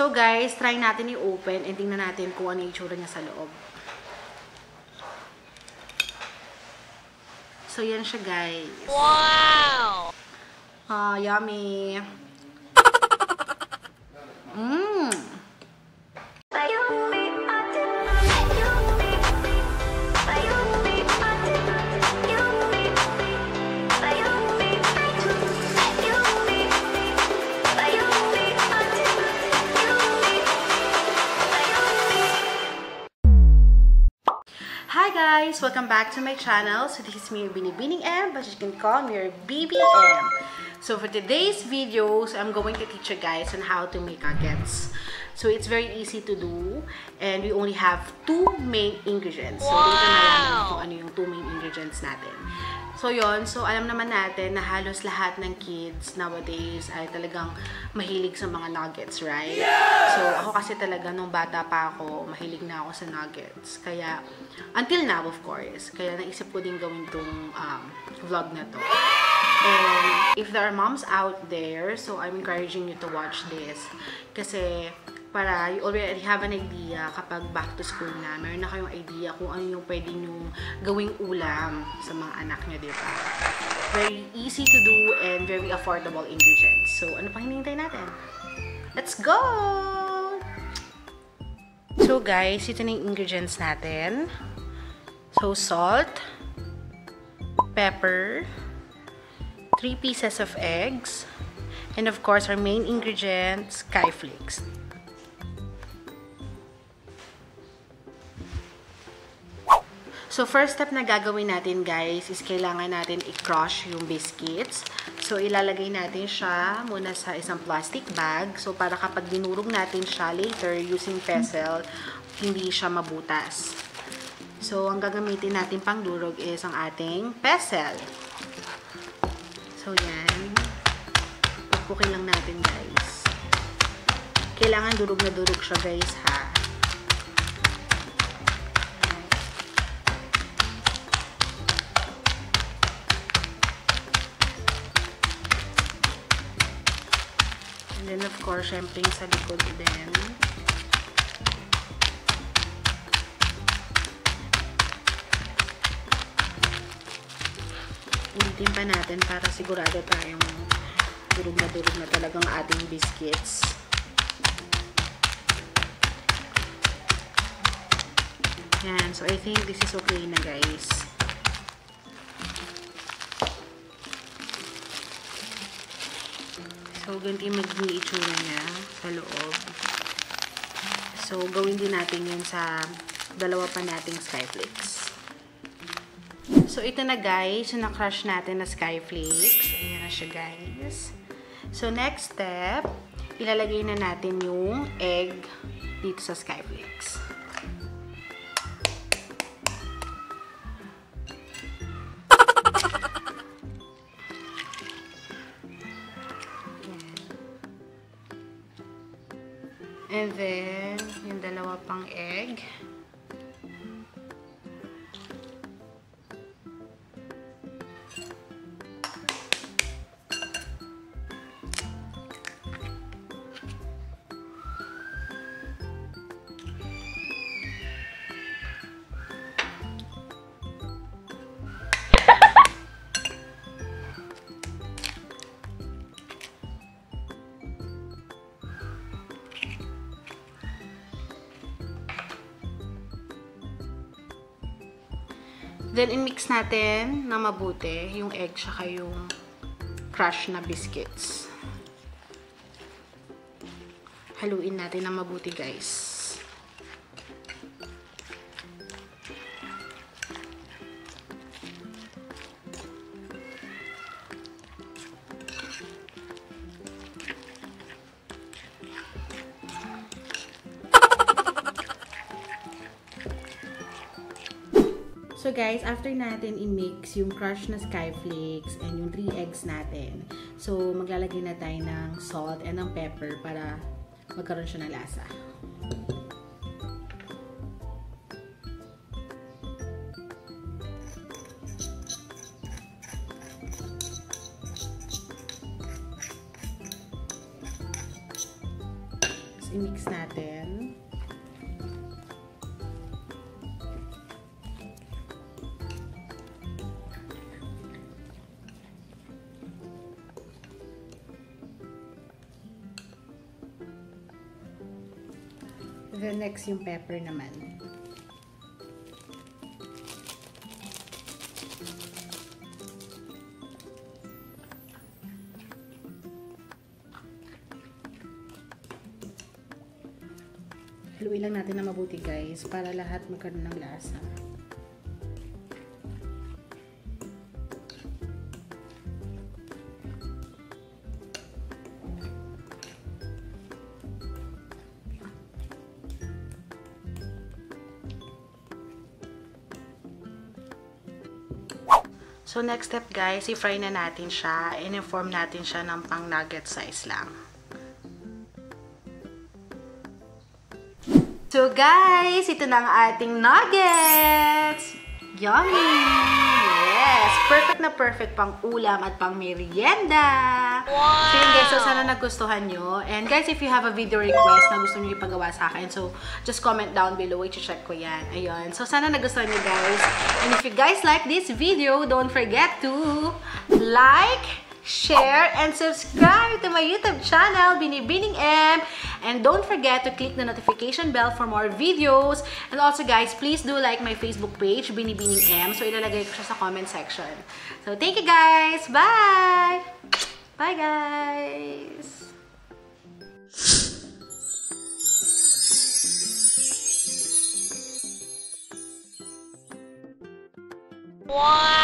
So guys, try natin i-open and tingnan natin kung ano yung itsura niya sa loob. So yan siya guys. Wow! Yummy! Hi guys! Welcome back to my channel. So this is me, your Binibining M, but you can call me your BBM. So for today's videos, I'm going to teach you guys on how to make nuggets. So it's very easy to do, and we only have 2 main ingredients. So dito na lang kung ano yung 2 main ingredients natin. So yon, so alam naman natin na halos lahat ng kids nowadays ay talagang mahilig sa mga nuggets, right? Yeah! So ako kasi talaga nung bata pa ako, mahilig na ako sa nuggets. Kaya, until now of course, kaya naisip ko din gawin tong vlog na to. And if there are moms out there, so I'm encouraging you to watch this. Kasi para you already have an idea kapag back to school na, meron na kayong idea kung ano yung pwede nyo gawing ulam sa mga anak nyo, diba? Very easy to do and very affordable ingredients. So, ano pang hinihintay natin? Let's go! So guys, ito na yung ingredients natin. So, salt, pepper, 3 pieces of eggs, and of course, our main ingredient, sky flakes. So, first step na gagawin natin, guys, is kailangan natin i-crush yung biscuits. So, ilalagay natin siya muna sa isang plastic bag. So, para kapag dinurog natin siya later using pestle, hindi siya mabutas. So, ang gagamitin natin pang durog is ang ating pestle. So, yan. Pupukin lang natin, guys. Kailangan durog na durog siya, guys, ha? And then, of course, syempre sa likod din. Ulitin pa natin para sigurado tayong durog na talagang ating biscuits. Yan. So, I think this is okay na, guys. So, ganito yung magiging itsura niya sa loob. So, gawin din natin yun sa dalawa pa nating skyflakes. So, ito na guys, yung na-crush natin na skyflakes. Ayan na siya guys. So, next step, ilalagay na natin yung egg dito sa skyflakes. And then, yung dalawa pang egg. Then, in-mix natin na mabuti yung egg saka yung crush na biscuits. Haluin natin na mabuti, guys. So guys, after natin i-mix yung crushed na skyflakes and yung 3 eggs natin, so maglalagay na tayo ng salt and ng pepper para magkaroon siya ng lasa. i-mix natin. Then next yung pepper naman. Haluin lang natin na mabuti guys para lahat magkaroon ng lasa. So, next step guys, i-fry na natin siya. In-form natin siya ng pang nugget size lang. So guys, ito na ang ating nuggets! Yummy! Yes! Perfect na perfect pang ulam at pang merienda! Wow! So yun guys, so sana nagustuhan nyo. And guys, if you have a video request na gusto nyo ipagawa sa akin, so just comment down below. I-check ko yan. Ayun. So sana nagustuhan nyo guys. And if you guys like this video, don't forget to like, share, and subscribe to my YouTube channel, Binibining M. And don't forget to click the notification bell for more videos. And also guys, please do like my Facebook page, Binibining M. So ilalagay ko siya sa comment section. So thank you guys. Bye! Bye guys! Wow!